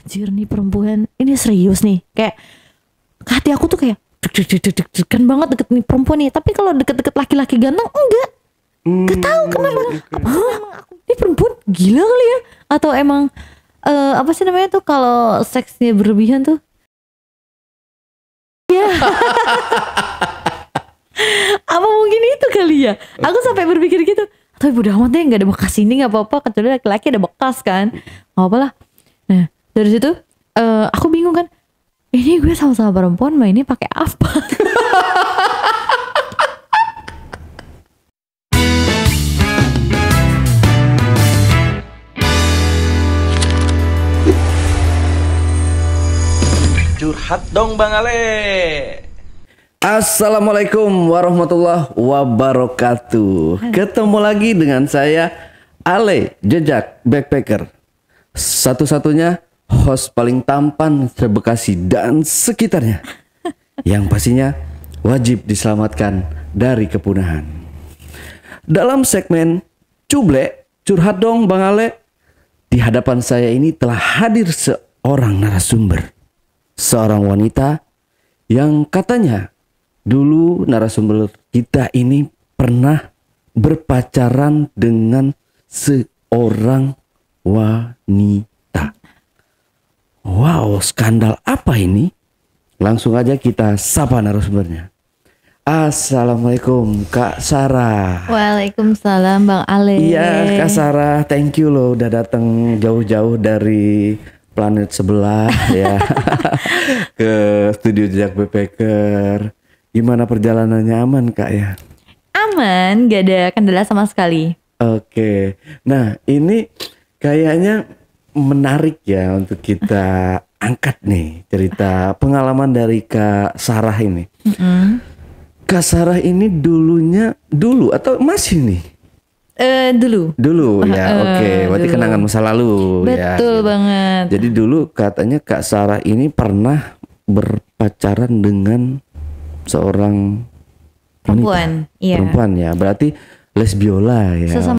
anjir nih perempuan ini serius nih, kayak hati aku tuh kayak deg-degan banget deket nih perempuan nih. Tapi kalau deket-deket laki-laki ganteng enggak, gak tahu kenapa. Ini perempuan gila kali ya, atau emang apa sih namanya tuh kalau seksnya berlebihan tuh ya. Apa mungkin itu kali ya, aku sampai berpikir gitu. Tapi bodo amat deh, nggak ada bekas ini nggak apa-apa, kecuali laki-laki ada bekas kan, nggak apa lah. Nah dari situ aku bingung kan, ini gue sama-sama perempuan mah ini pakai apa? Curhat dong Bang Ale. Assalamualaikum warahmatullahi wabarakatuh. Ketemu lagi dengan saya Ale Jejak Backpacker, satu-satunya host paling tampan se-Bekasi dan sekitarnya, yang pastinya wajib diselamatkan dari kepunahan. Dalam segmen Cuble Curhat dong Bang Ale, di hadapan saya ini telah hadir seorang narasumber, seorang wanita yang katanya dulu narasumber kita ini pernah berpacaran dengan seorang wanita. Wow, skandal apa ini? Langsung aja kita sapa narasumbernya. Assalamualaikum Kak Sarah. Waalaikumsalam Bang Ale. Iya Kak Sarah, thank you loh udah datang jauh-jauh dari planet sebelah ya ke studio Jejak Backpacker. Gimana perjalanannya, aman Kak ya? Aman, gak ada kendala sama sekali. Oke, nah ini kayaknya menarik ya untuk kita angkat nih cerita pengalaman dari Kak Sarah ini. Kak Sarah ini dulu atau masih nih? Dulu ya, oke. Berarti dulu. kenangan masa lalu. Betul ya, gitu. banget. Jadi dulu katanya Kak Sarah ini pernah berpacaran dengan seorang Perempuan, wanita. iya. Perempuan ya, berarti lesbiola ya.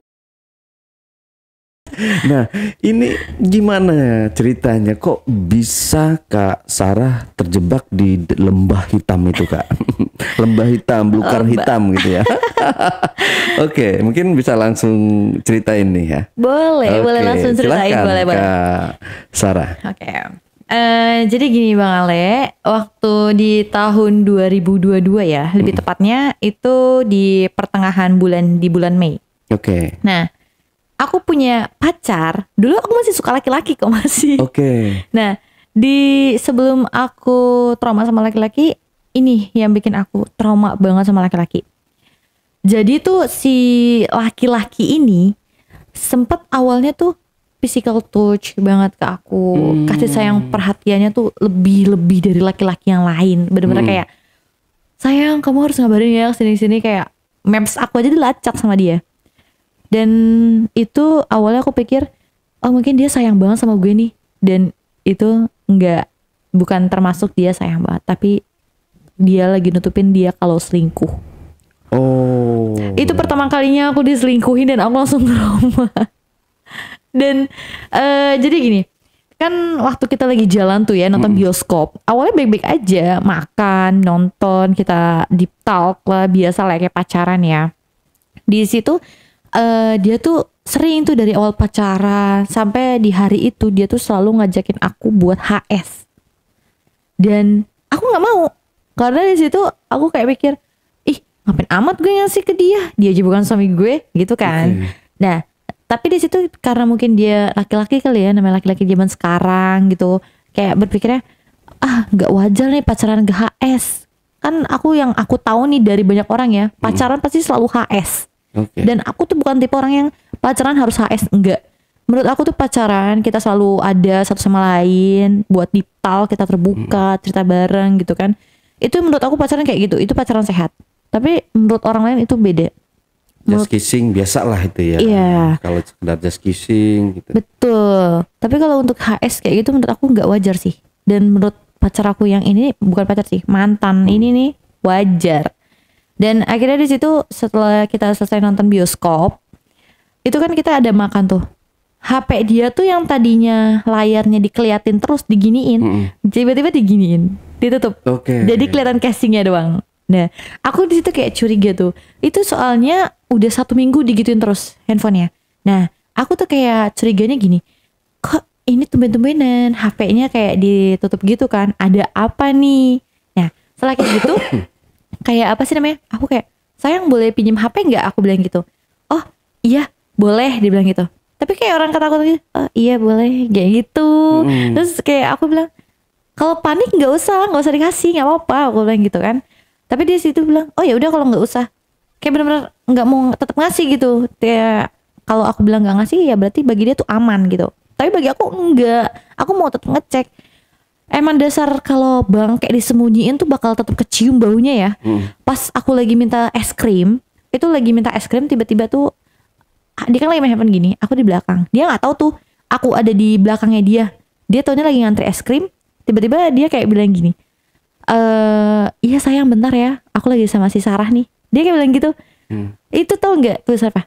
Nah, ini gimana ceritanya? Kok bisa Kak Sarah terjebak di lembah hitam itu, Kak? Lembah hitam, belukar hitam gitu ya. Oke, mungkin bisa langsung ceritain nih ya. Boleh langsung ceritain, silakan, boleh. Kak Sarah. Oke. Jadi gini Bang Ale, waktu di tahun 2022 ya, lebih tepatnya itu di pertengahan di bulan Mei. Oke. Nah, aku punya pacar. Dulu aku masih suka laki-laki kok masih. Oke. Nah, sebelum aku trauma sama laki-laki, ini yang bikin aku trauma banget sama laki-laki. Jadi tuh si laki-laki ini sempet awalnya tuh physical touch banget ke aku. Kasih sayang perhatiannya tuh lebih dari laki-laki yang lain. Bener-bener kayak, sayang kamu harus ngabarin ya sini-sini, kayak maps aku aja dilacak sama dia. Dan itu awalnya aku pikir, oh mungkin dia sayang banget sama gue nih. Dan itu bukan termasuk dia sayang banget, tapi dia lagi nutupin dia kalau selingkuh. Oh. Itu pertama kalinya aku diselingkuhin dan aku langsung trauma. Dan jadi gini, kan waktu kita lagi jalan tuh ya nonton bioskop, awalnya baik-baik aja, makan, nonton, kita deep talk lah, biasa lah kayak pacaran ya. Di situ dia tuh sering tuh dari awal pacaran sampai di hari itu dia tuh selalu ngajakin aku buat HS. Dan aku nggak mau, karena di situ aku kayak mikir, ih ngapain amat gue ngasih ke dia aja bukan suami gue gitu kan. Nah tapi di situ karena mungkin dia laki-laki kali ya, namanya laki-laki zaman sekarang gitu, kayak berpikirnya nggak wajar nih pacaran ke HS. Kan yang aku tahu nih dari banyak orang ya, pacaran pasti selalu HS. Dan aku tuh bukan tipe orang yang pacaran harus HS, enggak. Menurut aku tuh pacaran kita selalu ada satu sama lain, buat deep talk, kita terbuka, cerita bareng gitu kan. Itu menurut aku pacaran kayak gitu, itu pacaran sehat. Tapi menurut orang lain itu beda. Just kissing biasa lah itu ya. Iya. Kalau sekedar just kissing gitu. Betul. Tapi kalau untuk HS kayak gitu menurut aku nggak wajar sih. Dan menurut pacar aku yang ini, bukan pacar sih, mantan ini nih wajar. Dan akhirnya di situ setelah kita selesai nonton bioskop, itu kan kita ada makan tuh. HP dia tuh yang tadinya layarnya dikeliatin terus diginiin, tiba-tiba diginiin, ditutup. Jadi kelihatan casingnya doang. Nah, aku di situ kayak curiga tuh. Itu soalnya udah 1 minggu digituin terus handphonenya. Nah, aku tuh kayak curiganya gini, kok ini tumben-tumbenan HP-nya kayak ditutup gitu kan? Ada apa nih? Nah, setelah kayak gitu, kayak apa sih namanya? Aku kayak, sayang boleh pinjam HP nggak? Aku bilang gitu. Oh iya boleh, dia bilang gitu. Tapi kayak orang ketakutan gitu, oh iya boleh, kayak gitu. Terus kayak aku bilang, kalau panik nggak usah dikasih, nggak apa-apa, aku bilang gitu kan. Tapi dia situ bilang, oh ya udah kalau nggak usah. Kayak benar-benar nggak mau tetap ngasih gitu. Kayak kalau aku bilang nggak ngasih ya berarti bagi dia tuh aman gitu. Tapi bagi aku enggak, aku mau tetap ngecek. Emang dasar kalau bang kayak disembunyiin tuh bakal tetap kecium baunya ya. Pas aku lagi minta es krim, itu lagi minta es krim tiba-tiba tuh dia kan lagi main handphone gini, aku di belakang. Dia nggak tahu tuh aku ada di belakangnya dia. Dia taunya lagi ngantri es krim, tiba-tiba dia kayak bilang gini, iya sayang bentar ya, aku lagi sama si Sarah nih. Dia kayak bilang gitu. Itu tau nggak tulisan apa?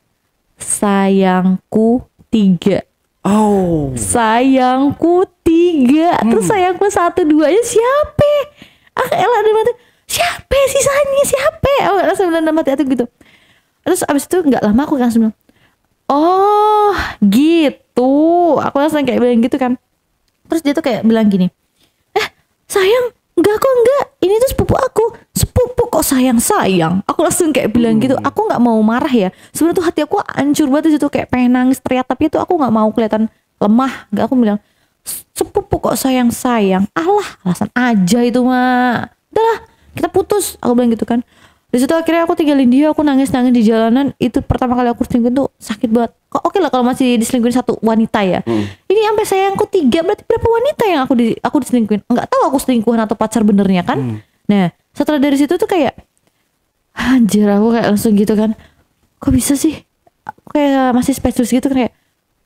Sayangku 3. Oh. Sayangku 3. Terus sayangku 1, 2-nya siapa? Elah ada mati. Siapa sisanya? Siapa? Oh, langsung dalam mati aku gitu. Terus abis itu nggak lama aku langsung bilang, oh gitu. Aku langsung kayak bilang gitu kan. Terus dia tuh kayak bilang gini, sayang, enggak kok enggak. Ini tuh sepupu aku. Sepupu kok sayang. Aku langsung kayak bilang gitu. Aku nggak mau marah ya. Sebenarnya tuh hati aku hancur banget di situ, kayak pengen nangis teriak. Tapi itu aku nggak mau kelihatan lemah. Gak, aku bilang sepupu kok sayang. Alah, alasan aja itu mah. Udahlah, kita putus. Aku bilang gitu kan. Di situ akhirnya aku tinggalin dia, aku nangis di jalanan. Itu pertama kali aku selingkuh tuh sakit banget. Kok oke lah kalau masih diselingkuhin 1 wanita ya. Ini sampai sayangku 3, berarti berapa wanita yang aku diselingkuhin? Enggak tahu aku selingkuhan atau pacar benernya kan. Nah, setelah dari situ tuh kayak anjir, aku kayak langsung gitu kan. Kok bisa sih? Aku kayak masih speechless gitu kan, kayak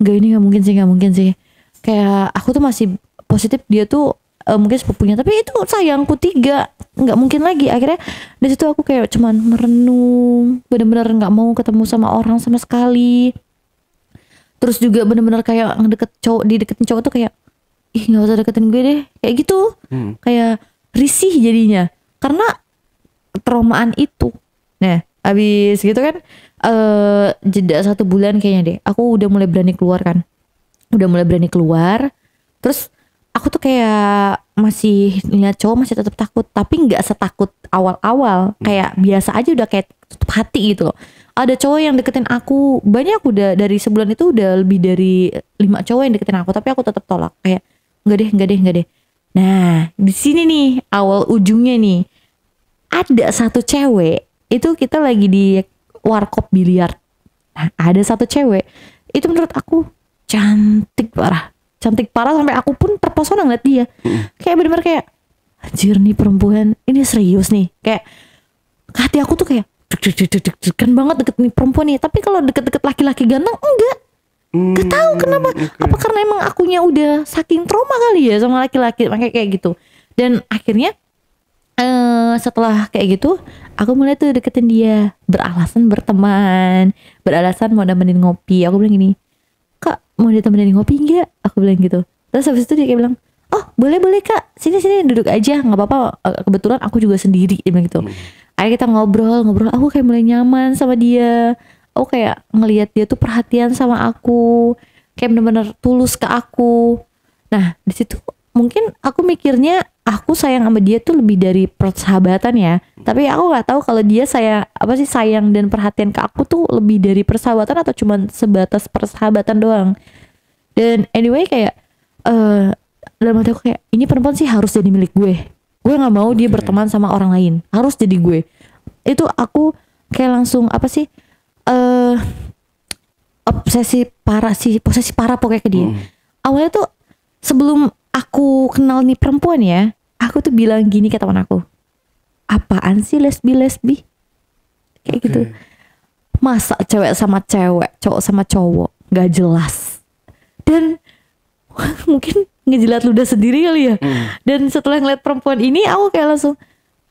enggak, ini enggak mungkin sih. Kayak aku tuh masih positif dia tuh mungkin sepupunya, tapi itu sayangku 3, nggak mungkin lagi. Akhirnya di situ aku kayak cuman merenung, bener-bener nggak mau ketemu sama orang sama sekali. Terus juga bener-bener kayak dideketin cowok tuh kayak, ih nggak usah deketin gue deh, kayak gitu. Kayak risih jadinya karena traumaan itu. Nah abis gitu kan jeda 1 bulan kayaknya deh, aku udah mulai berani keluar kan. Terus aku tuh kayak masih lihat cowok masih tetap takut, tapi nggak setakut awal-awal. Kayak biasa aja, udah kayak tutup hati gitu loh. Ada cowok yang deketin aku banyak, udah dari sebulan itu udah lebih dari 5 cowok yang deketin aku, tapi aku tetap tolak kayak enggak deh. Nah di sini nih awal ujungnya nih, ada 1 cewek itu, kita lagi di warkop biliar. Nah ada 1 cewek itu menurut aku cantik parah sampai aku pun terpesona ngeliat dia. Kayak bener-bener kayak anjir nih perempuan ini serius nih. Kayak hati aku tuh kayak deg-degan banget deket nih perempuan nih. Tapi kalau deket-deket laki-laki ganteng enggak. Gak tahu kenapa. Apa karena emang akunya udah saking trauma kali ya sama laki-laki, makanya kayak gitu. Dan akhirnya setelah kayak gitu aku mulai tuh deketin dia, beralasan berteman, beralasan mau nemenin ngopi. Aku bilang gini, kak mau ditemenin ngopi enggak? Aku bilang gitu. Terus habis itu dia kayak bilang, oh boleh kak, sini duduk aja, nggak apa-apa, kebetulan aku juga sendiri, dia bilang gitu. Akhirnya kita ngobrol, aku kayak mulai nyaman sama dia. Aku kayak ngelihat dia tuh perhatian sama aku, kayak bener-bener tulus ke aku. Nah di situ mungkin aku mikirnya aku sayang sama dia tuh lebih dari persahabatan ya. Tapi aku nggak tahu kalau dia sayang dan perhatian ke aku tuh lebih dari persahabatan atau cuman sebatas persahabatan doang. Dan anyway kayak dalam hati aku kayak, ini perempuan sih harus jadi milik gue. Gue nggak mau dia berteman sama orang lain, harus jadi gue. Itu aku kayak langsung posesi parah pokoknya ke dia. Awalnya tuh sebelum aku kenal nih perempuan ya, aku tuh bilang gini ke teman aku, apaan sih lesbi kayak gitu. Masa cewek sama cewek, cowok sama cowok, gak jelas. Dan mungkin ngejilat ludah sendiri kali ya. Dan setelah ngeliat perempuan ini, aku kayak langsung,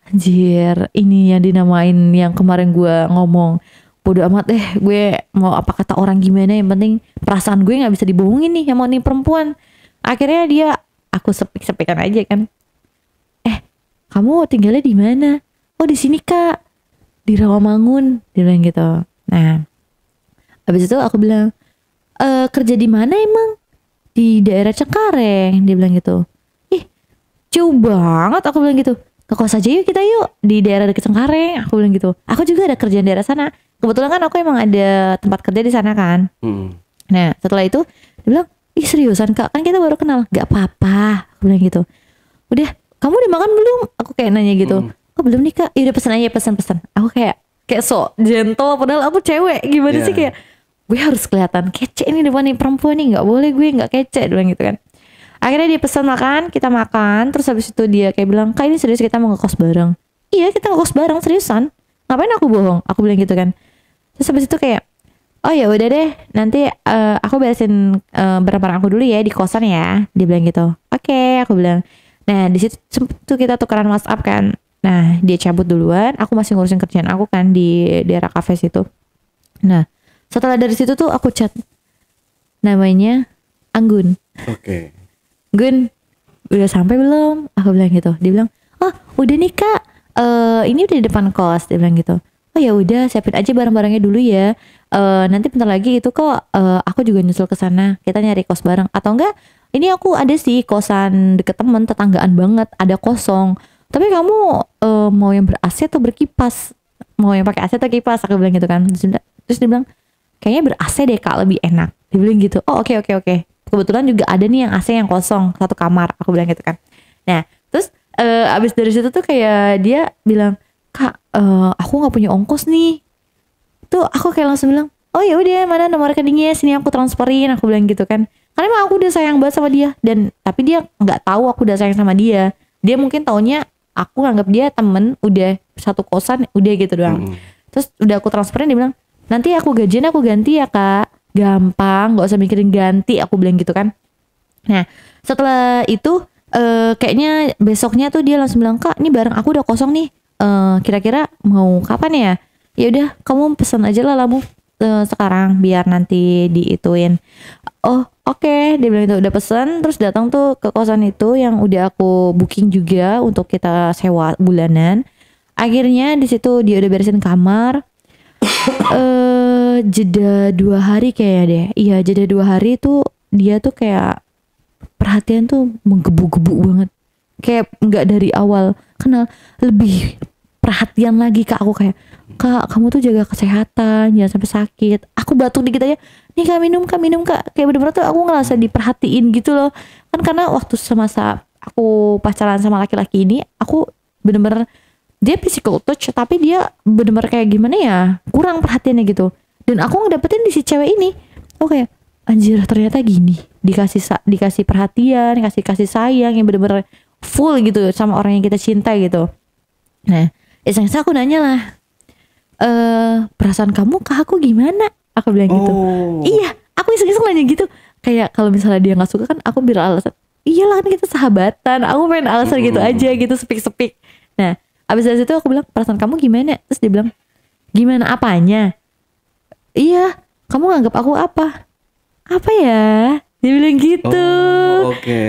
anjir, ini yang dinamain yang kemarin gue ngomong, bodo amat deh, gue mau apa kata orang gimana, yang penting perasaan gue nggak bisa dibohongin nih sama nih perempuan. Akhirnya dia, aku sepik-sepikan aja kan, kamu tinggalnya di mana? Oh di sini kak, di Rawamangun, dia bilang gitu. Nah habis itu aku bilang, kerja di mana emang? Di daerah Cengkareng, dia bilang gitu. Ih jauh banget, aku bilang gitu. Ke kos aja yuk kita yuk, di daerah dekat Cengkareng, aku bilang gitu. Aku juga ada kerjaan daerah sana. Kebetulan kan aku emang ada tempat kerja di sana kan. Nah setelah itu dia bilang, ih seriusan kak, kan kita baru kenal. Gak apa-apa, aku bilang gitu. Udah, kamu udah makan belum? Aku kayak nanya gitu. Oh belum nih kak, ya udah pesan aja, pesan. Aku kayak so gentle, padahal aku cewek. Gimana sih, kayak gue harus kelihatan kece nih depan nih perempuan nih, nggak boleh gue nggak kece, dia bilang gitu kan. Akhirnya dia pesan makan, kita makan, terus habis itu dia kayak bilang, kak ini serius kita mau ngekos bareng? Iya kita ngekos bareng, seriusan. Ngapain aku bohong? Aku bilang gitu kan. Terus habis itu kayak, oh ya udah deh, nanti aku beresin barang-barang aku dulu ya di kosan ya, dia bilang gitu. Oke, aku bilang. Nah di situ tuh kita tukeran WhatsApp kan. Nah dia cabut duluan, aku masih ngurusin kerjaan aku kan di daerah kafe situ. Nah setelah dari situ tuh aku chat, namanya Anggun. Oke. Gun, udah sampai belum? Aku bilang gitu. Dia bilang, oh udah nih kak, ini udah di depan kos, dia bilang gitu. Oh ya udah, siapin aja barang-barangnya dulu ya. Nanti bentar lagi itu kok aku juga nyusul ke sana. Kita nyari kos bareng atau enggak? Ini aku ada sih kosan deket temen, tetanggaan banget, ada kosong. Tapi kamu mau yang ber-AC atau berkipas? Mau yang pakai AC atau kipas? Aku bilang gitu kan. Terus dia bilang, kayaknya ber-AC deh kak, lebih enak. Dia bilang gitu. Oh oke. Kebetulan juga ada nih yang AC yang kosong, satu kamar. Aku bilang gitu kan. Nah terus abis dari situ tuh kayak dia bilang, kak aku nggak punya ongkos nih. Tuh aku kayak langsung bilang, oh ya udah, mana nomor rekeningnya, sini aku transferin, aku bilang gitu kan. Karena emang aku udah sayang banget sama dia, dan tapi dia nggak tahu aku udah sayang sama dia. Dia mungkin taunya aku nganggap dia temen, udah satu kosan, udah gitu doang. Terus udah aku transferin, dia bilang, nanti aku gajian aku ganti ya kak, gampang, nggak usah mikirin ganti, aku bilang gitu kan. Nah setelah itu kayaknya besoknya tuh dia langsung bilang, kak ini barang aku udah kosong nih, kira-kira mau kapan ya? Ya udah kamu pesan aja lah lamu sekarang biar nanti diituin. Oh oke, dia bilang itu udah pesan. Terus datang tuh ke kosan itu yang udah aku booking juga untuk kita sewa bulanan. Akhirnya di situ dia udah beresin kamar. Jeda 2 hari kayaknya deh. Iya jeda 2 hari tuh dia tuh kayak perhatian tuh menggebu-gebu banget. Kayak nggak dari awal kenal, lebih perhatian lagi ke aku. Kayak, kak kamu tuh jaga kesehatan, jangan sampai sakit. Aku batuk dikit aja, nih kak minum kak. Kayak bener-bener tuh aku ngerasa diperhatiin gitu loh. Kan karena waktu semasa aku pacaran sama laki-laki ini, aku bener-bener, dia physical touch tapi dia bener-bener kayak gimana ya, kurang perhatiannya gitu. Dan aku ngedapetin di si cewek ini, oke, anjir ternyata gini, dikasih perhatian, kasih sayang yang bener-bener full gitu sama orang yang kita cinta gitu. Nah iseng-iseng aku nanya lah, perasaan kamu ke aku gimana? Aku bilang gitu. Iya, aku iseng-iseng nanya gitu. Kayak kalau misalnya dia nggak suka kan aku bilang alasan. Iyalah kan kita sahabatan. Aku main alasan gitu aja gitu, sepik-sepik. Nah, abis dari situ aku bilang, perasaan kamu gimana? Terus dia bilang, gimana apanya? Iya, kamu nganggap aku apa? Apa ya? Dia bilang gitu. Oke.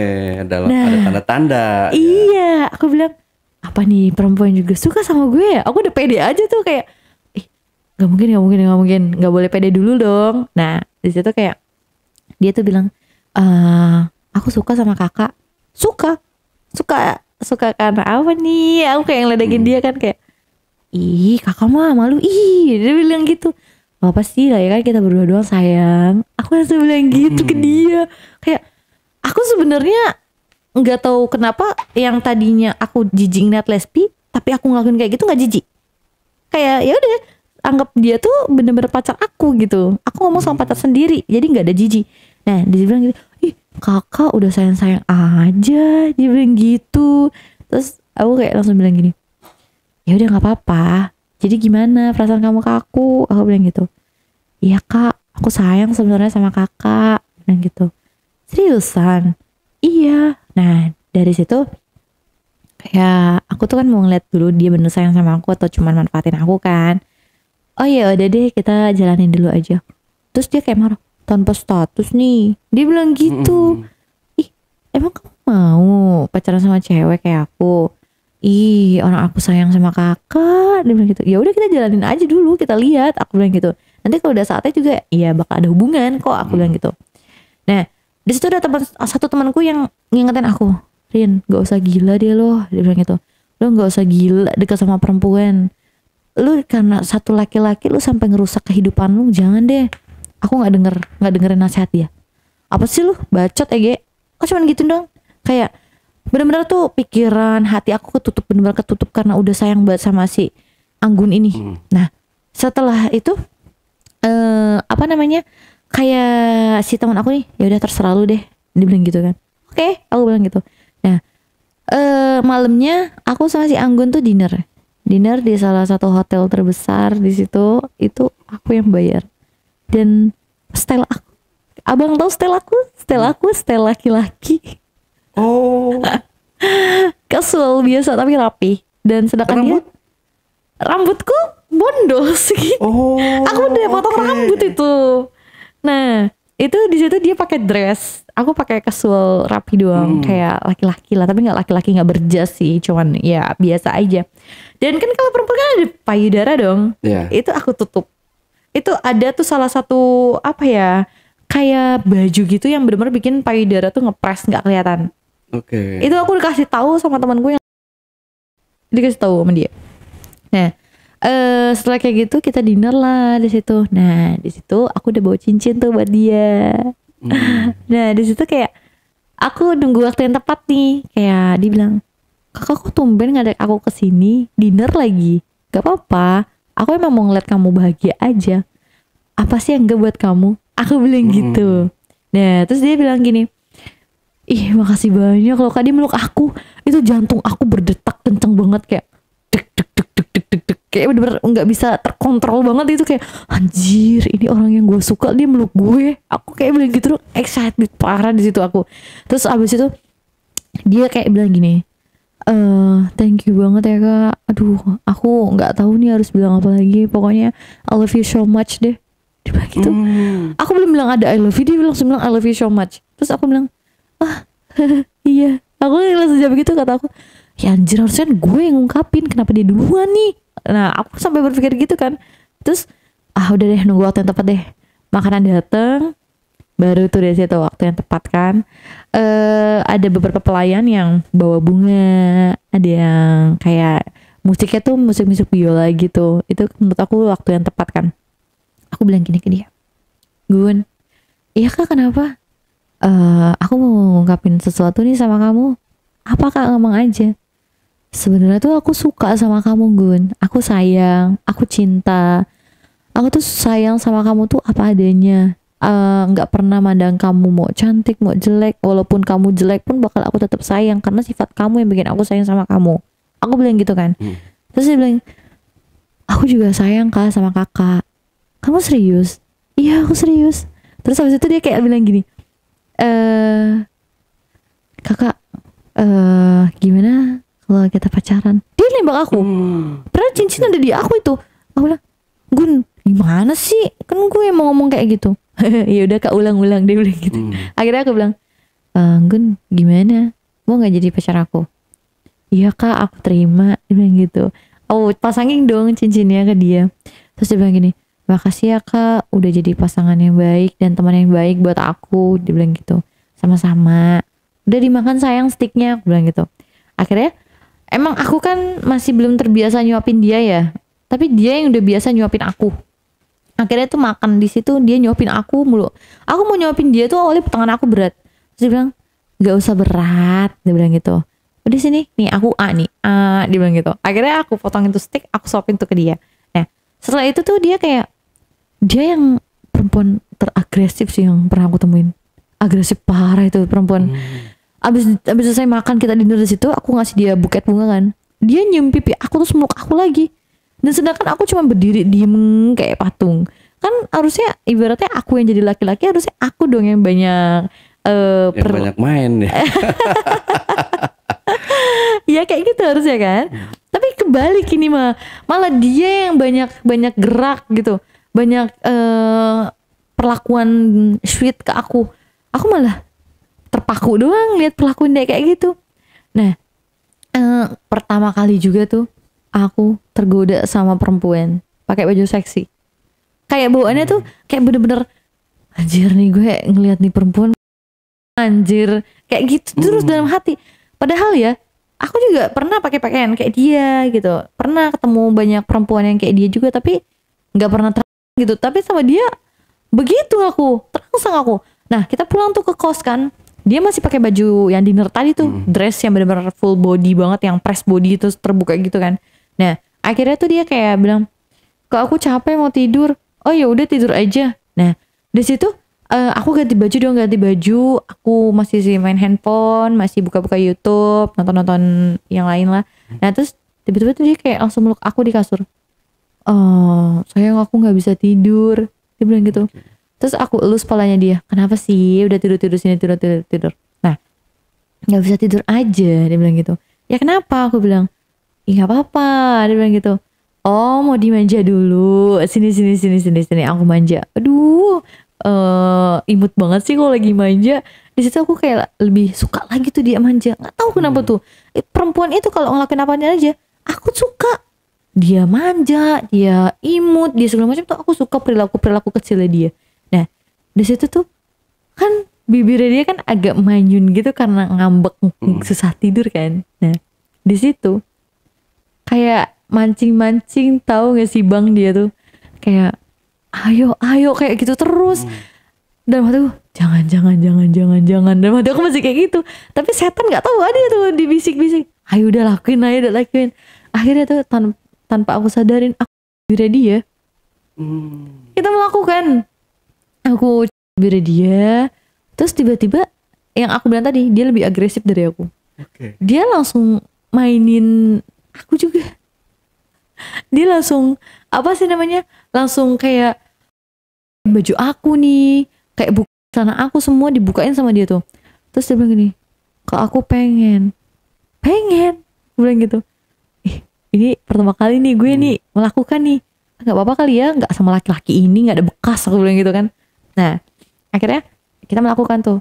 Ada tanda-tanda. Iya, aku bilang, apa nih perempuan juga suka sama gue ya? Aku udah pede aja tuh kayak, gak mungkin, gak boleh pede dulu dong. Nah di situ kayak dia tuh bilang, aku suka sama kakak. Suka karena apa nih? Aku kayak ngeledekin dia kan, kayak, ih kakak mah malu, ih dia bilang gitu. Apa sih lah ya kan kita berdua doang sayang. Aku langsung bilang gitu ke dia. Kayak aku sebenarnya nggak tahu kenapa yang tadinya aku jijik ngeliat lesbi, tapi aku ngelakuin kayak gitu nggak jijik. Kayak ya udah, anggap dia tuh bener-bener pacar aku gitu. Aku ngomong sama pacar sendiri, jadi nggak ada jijik. Nah dia bilang gitu, ih kakak udah sayang aja, dia bilang gitu. Terus aku kayak langsung bilang gini, ya udah nggak apa-apa. Jadi gimana perasaan kamu ke aku? Aku bilang gitu. Iya kak, aku sayang sebenarnya sama kakak, bilang gitu. Seriusan? Iya. Nah dari situ kayak aku tuh kan mau ngeliat dulu dia bener sayang sama aku atau cuma manfaatin aku kan. oh ya udah deh kita jalanin dulu aja. Terus dia kayak marah, tanpa status nih, dia bilang gitu. Ih, emang kamu mau pacaran sama cewek kayak aku? Ih, orang aku sayang sama kakak, dia bilang gitu. Ya udah kita jalanin aja dulu, kita lihat, aku bilang gitu. Nanti kalau udah saatnya juga, iya bakal ada hubungan kok, aku bilang gitu. Nah, di situ ada satu temanku yang ngingetin aku, Rin, gak usah gila deh lo, dia bilang gitu. Lo gak usah gila dekat sama perempuan. Lu karena satu laki-laki lu sampai ngerusak kehidupan lu, jangan deh. Aku nggak dengerin nasihat dia. Apa sih lu bacot Ege? Kok cuman gitu dong? Kayak bener-bener tuh pikiran hati aku bener-bener ketutup karena udah sayang banget sama si Anggun ini. Nah setelah itu apa namanya, kayak si teman aku nih, ya udah terserah lu deh, dia bilang gitu kan. Oke, aku bilang gitu. Nah malamnya aku sama si Anggun tuh dinner di salah satu hotel terbesar di situ. Itu aku yang bayar. Dan style aku, abang tahu style aku style laki-laki. Oh. Casual biasa tapi rapi. Dan sedangkan rambutku bondos gitu. Oh. Aku udah potong rambut itu. Nah itu di situ dia pakai dress, aku pakai casual rapi doang, kayak laki-laki lah, tapi nggak laki-laki nggak berjas sih, cuman ya biasa aja. Dan kan kalau perempuan kan ada payudara dong, itu aku tutup. Itu ada tuh salah satu apa ya, kayak baju gitu yang benar-benar bikin payudara tuh ngepres nggak kelihatan. Oke. Itu aku dikasih tahu sama temanku, yang dikasih tahu sama dia. Nah setelah kayak gitu kita dinner lah di situ. Nah di situ aku udah bawa cincin tuh buat dia. Nah di situ kayak aku nunggu waktu yang tepat nih. Kayak dia bilang, kakak kok tumben ngajak aku kesini dinner lagi? Gak apa-apa, aku emang mau ngeliat kamu bahagia aja. Apa sih yang gak buat kamu? Aku bilang gitu. Nah terus dia bilang gini, ih makasih banyak loh Kak, dia meluk aku. Itu jantung aku berdetak kenceng banget, kayak dek dek dek dek dek dek dek, kayak bener-bener nggak bisa terkontrol banget. Itu kayak anjir, ini orang yang gue suka dia meluk gue. Aku kayak bilang gitu, excited parah di situ aku. Terus abis itu dia kayak bilang gini, thank you banget ya Kak. Aduh, aku nggak tahu nih harus bilang apa lagi. Pokoknya I love you so much deh. Dia bilang gitu. Aku belum bilang ada I love you, dia langsung bilang I love you so much. Terus aku bilang, iya. Aku langsung jawab gitu, kata aku, ya anjir harusnya gue yang ngungkapin, kenapa dia duluan nih. Nah aku sampai berpikir gitu kan. Terus udah deh, nunggu waktu yang tepat deh. Makanan dateng, baru tuh dari situ waktu yang tepat kan. Ada beberapa pelayan yang bawa bunga, ada yang kayak musiknya tuh musik biola gitu. Itu menurut aku waktu yang tepat kan. Aku bilang gini ke dia, Gun, iya Kak kenapa? Aku mau ngungkapin sesuatu nih sama kamu. Apa Kak, ngomong aja. Sebenarnya tuh aku suka sama kamu Gun. Aku sayang, aku cinta. Aku tuh sayang sama kamu tuh apa adanya. Nggak pernah mandang kamu mau cantik mau jelek. Walaupun kamu jelek pun bakal aku tetap sayang, karena sifat kamu yang bikin aku sayang sama kamu. Aku bilang gitu kan. Terus dia bilang, aku juga sayang Kak sama kakak. Kamu serius? Iya aku serius. Terus habis itu dia kayak bilang gini, kakak gimana kalau kita pacaran? Dia nembak aku. Padahal cincin ada di aku itu. Aku bilang, Gun gimana sih? Kan gue mau ngomong kayak gitu. Ya udah Kak, ulang-ulang, dia bilang gitu. Akhirnya aku bilang, Gun gimana? Mau nggak jadi pacar aku? Iya Kak, aku terima. Dia bilang gitu. Oh, pasangin dong cincinnya ke dia. Terus dia bilang gini, makasih ya Kak, udah jadi pasangan yang baik dan teman yang baik buat aku. Dia bilang gitu. Sama-sama. Udah dimakan sayang sticknya, aku bilang gitu. Akhirnya emang aku kan masih belum terbiasa nyuapin dia ya, tapi dia yang udah biasa nyuapin aku. Akhirnya tuh makan di situ dia nyuapin aku mulu. Aku mau nyuapin dia tuh awalnya tangan aku berat. Terus dia bilang, gak usah berat, dia bilang gitu. Udah sini, nih aku nih dia bilang gitu. Akhirnya aku potongin tuh stick, aku suapin tuh ke dia. Nah setelah itu tuh dia kayak, dia yang perempuan teragresif sih yang pernah aku temuin. Agresif parah itu perempuan. Abis selesai makan kita dinner di situ, aku ngasih dia buket bunga kan. Dia nyium pipi aku terus meluk aku lagi. Dan sedangkan aku cuma berdiri diem kayak patung. Kan harusnya ibaratnya aku yang jadi laki-laki, harusnya aku dong yang banyak banyak main ya. Ya kayak gitu harusnya kan. Tapi kebalik ini malah dia yang banyak gerak gitu, banyak perlakuan sweet ke aku malah terpaku doang lihat perlakuan dia kayak gitu. Nah pertama kali juga tuh aku tergoda sama perempuan pakai baju seksi, kayak bawaannya tuh kayak bener-bener anjir nih gue ngeliat nih perempuan anjir kayak gitu terus dalam hati. Padahal ya aku juga pernah pakai pakaian kayak dia gitu, pernah ketemu banyak perempuan yang kayak dia juga, tapi nggak pernah gitu. Tapi sama dia begitu aku terangsang aku. Nah kita pulang tuh ke kos kan, dia masih pakai baju yang dinner tadi tuh, dress yang benar-benar full body banget, yang press body itu terbuka gitu kan. Nah akhirnya tuh dia kayak bilang, kok aku capek mau tidur. Oh ya udah tidur aja. Nah di situ aku ganti baju, aku masih main handphone, masih buka-buka YouTube, nonton yang lain lah. Nah terus tiba-tiba tuh dia kayak langsung meluk aku di kasur. Oh sayang aku nggak bisa tidur, dia bilang gitu. Terus aku elus kepalanya dia, kenapa sih udah tidur sini tidur. Nah nggak bisa tidur aja, dia bilang gitu. Ya kenapa? Aku bilang, nggak apa-apa, dia bilang gitu. Oh mau dimanja dulu, sini aku manja. Aduh imut banget sih kalau lagi manja. Di situ aku kayak lebih suka lagi tuh dia manja, nggak tahu kenapa tuh. Perempuan itu kalau ngelakuin apa aja aku suka. Dia manja, dia imut, dia segala macam tuh aku suka perilaku kecilnya dia. Nah di situ tuh kan bibirnya dia kan agak manyun gitu karena ngambek susah tidur kan. Nah di situ kayak mancing tahu gak sih bang, dia tuh kayak ayo kayak gitu terus. Dalam hati gue jangan dalam hati aku masih kayak gitu, tapi setan nggak tahu ada tuh dibisik-bisik, ayo udah lakuin. Akhirnya tuh tanpa aku sadarin aku bibirnya dia. Kita melakukan, aku bibirnya dia, terus tiba-tiba yang aku bilang tadi dia lebih agresif dari aku. Dia langsung mainin aku juga. Dia langsung langsung kayak baju aku nih, kayak buka celana aku semua dibukain sama dia tuh. Terus dia bilang gini, kok aku pengen bilang gitu. Ini pertama kali nih gue nih melakukan nih, nggak apa-apa kali ya, nggak sama laki-laki ini nggak ada bekas, aku bilang gitu kan. Nah akhirnya kita melakukan tuh.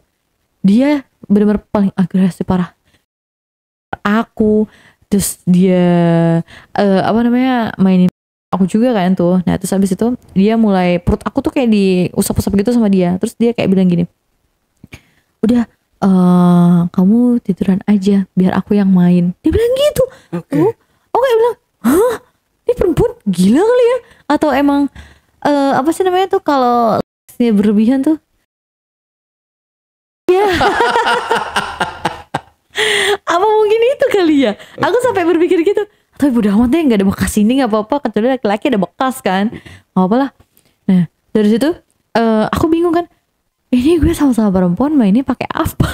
Dia benar-benar paling agresif parah aku. Terus dia mainin aku juga kan tuh. Nah terus habis itu dia mulai, perut aku tuh kayak diusap-usap gitu sama dia. Terus dia kayak bilang gini, udah kamu tiduran aja biar aku yang main, dia bilang gitu. Aku kayak bilang, hah ini perempuan gila kali ya, atau emang tuh kalau berlebihan tuh ya. Apa mungkin itu kali ya, aku sampai berpikir gitu. Tapi udah amat deh, nggak ada bekas ini nggak apa-apa, kecuali laki-laki ada bekas kan, nggak apa lah. Nah dari situ aku bingung kan, ini gue sama-sama perempuan mainnya pakai apa?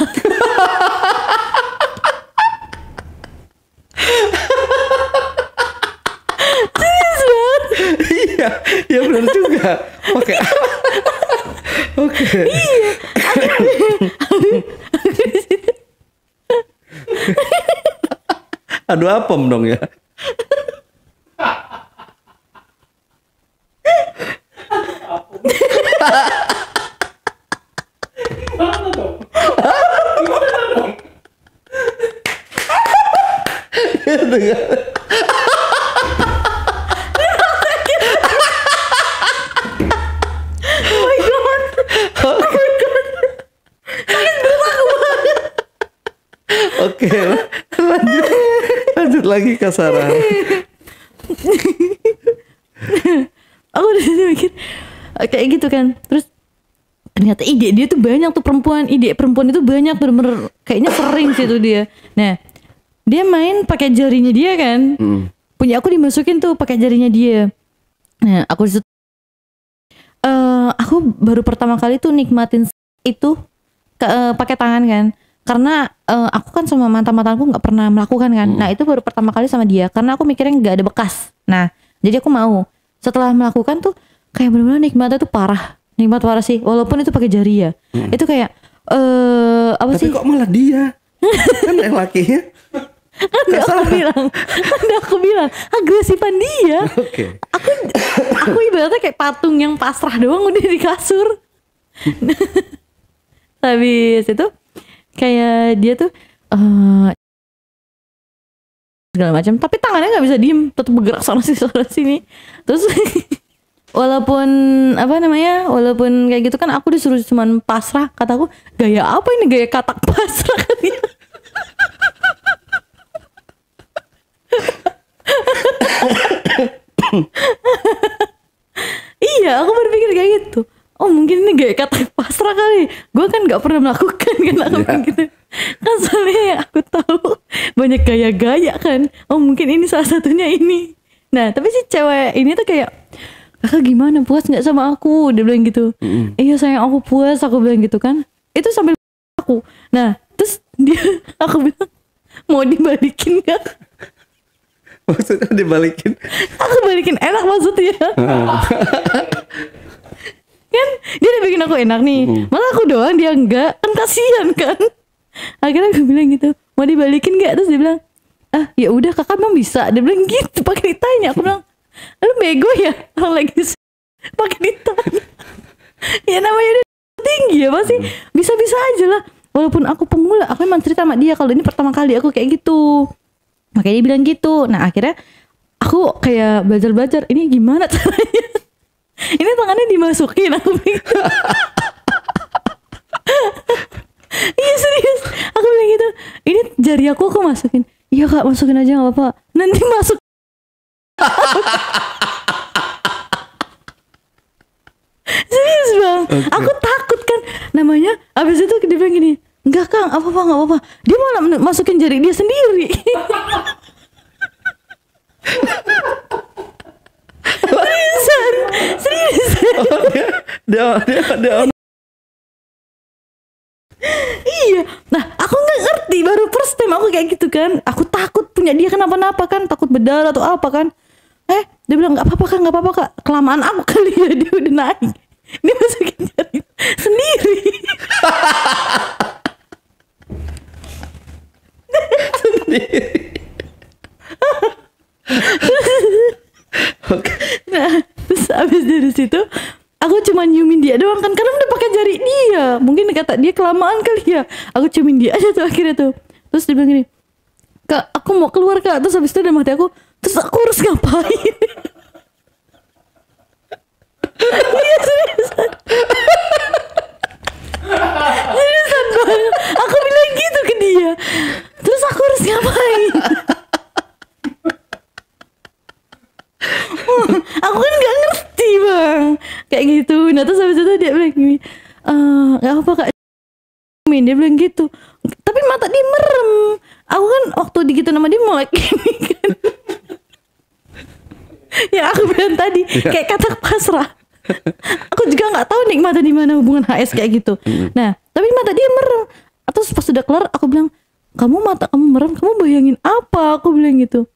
Serius banget. Iya benar juga, pakai apa? Iya aduh apem dong ya. Gimana dong? Oh my god. Oke, lanjut lagi Kak Sarah. Aku di sini mikir kayak gitu kan. Terus ternyata ide dia tuh banyak tuh, ide perempuan itu banyak, bener-bener kayaknya sering sih tuh dia. Nah dia main pakai jarinya dia kan. Punya aku dimasukin tuh pakai jarinya dia. Nah aku disitu aku baru pertama kali tuh nikmatin itu pakai tangan kan. Karena aku kan sama mantan-mantanku nggak pernah melakukan kan. Nah itu baru pertama kali sama dia, karena aku mikirnya nggak ada bekas. Nah jadi aku mau. Setelah melakukan tuh kayak benar-benar nikmatnya tuh nikmat parah sih. Walaupun itu pakai jari ya, itu kayak apa Tapi sih? kok malah dia? Kan yang lakinya. Kan aku bilang agresifan dia. Oke. Aku ibaratnya kayak patung yang pasrah doang udah di kasur. Habis itu kayak dia tuh segala macam, tapi tangannya nggak bisa diem, tetap bergerak sana sini. Terus walaupun kayak gitu kan aku disuruh cuman pasrah, kataku gaya apa ini, gaya katak pasrah kan dia. Iya, aku berpikir kayak gitu. Oh mungkin ini gaya kata pasrah kali. Gue kan nggak pernah melakukan kan aku gitu. Kan soalnya aku tahu banyak gaya-gaya kan. Oh mungkin ini salah satunya ini. Nah tapi si cewek ini tuh kayak, kakak gimana, puas nggak sama aku? Dia bilang gitu. Iya sayang aku puas, aku bilang gitu kan. Itu sambil aku. Nah terus aku bilang, mau dibalikin gak? Maksudnya dibalikin? Aku balikin enak maksudnya. Kan dia udah bikin aku enak nih, malah aku doang dia enggak, kan kasihan kan. Akhirnya aku bilang gitu, mau dibalikin gak? Terus dia bilang, ah ya udah kakak emang bisa. Dia bilang gitu pakai ditanya. Aku bilang, lu bego ya, orang lagi pakai ditanya. Ya namanya dia tinggi ya, pasti bisa-bisa aja lah. Walaupun aku pemula, aku emang cerita sama dia kalau ini pertama kali aku kayak gitu. Makanya dia bilang gitu. Nah akhirnya aku kayak belajar ini gimana caranya. Ini tangannya dimasukin, aku bilang. Iya serius, aku bilang gitu. Ini jari aku masukin. Iya kak, masukin aja nggak apa-apa. Nanti masuk. Serius bang, aku takut kan. Namanya, abis itu dia bilang gini, enggak kang, apa-apa nggak apa-apa. Dia malah masukin jari dia sendiri. Serius. Dia. Iya. Nah, aku nggak ngerti, baru first time aku kayak gitu kan. Aku takut punya dia kenapa-napa kan, takut berdarah atau apa kan. Dia bilang nggak apa-apa kak, kelamaan aku kali ya, dia udah naik. Dia masukin jari sendiri. Oke. Nah, terus abis dari situ aku cuma nyiumin dia doang kan, karena udah pakai jari dia. Mungkin kata dia kelamaan kali ya. Aku ciumin dia aja tuh akhirnya tuh. Terus dia bilang gini, kak aku mau keluar kak. Terus abis itu udah mati aku. Terus aku harus ngapain? Iya seriusan. Seriusan banget. Aku bilang gitu ke dia. Terus aku harus ngapain? Aku kan gak ngerti bang, kayak gitu. Nah terus habis itu dia bilang gini, gak apa kak, dia bilang gitu. Tapi mata dia merem. Aku kan waktu digitu nama dia mulai gini kan. Ya aku bilang tadi kayak katak pasrah. Aku juga gak tahu nikmatnya di mana hubungan HS kayak gitu. Nah tapi mata dia merem. Terus pas sudah kelar aku bilang, mata kamu merem, kamu bayangin apa? Aku bilang gitu.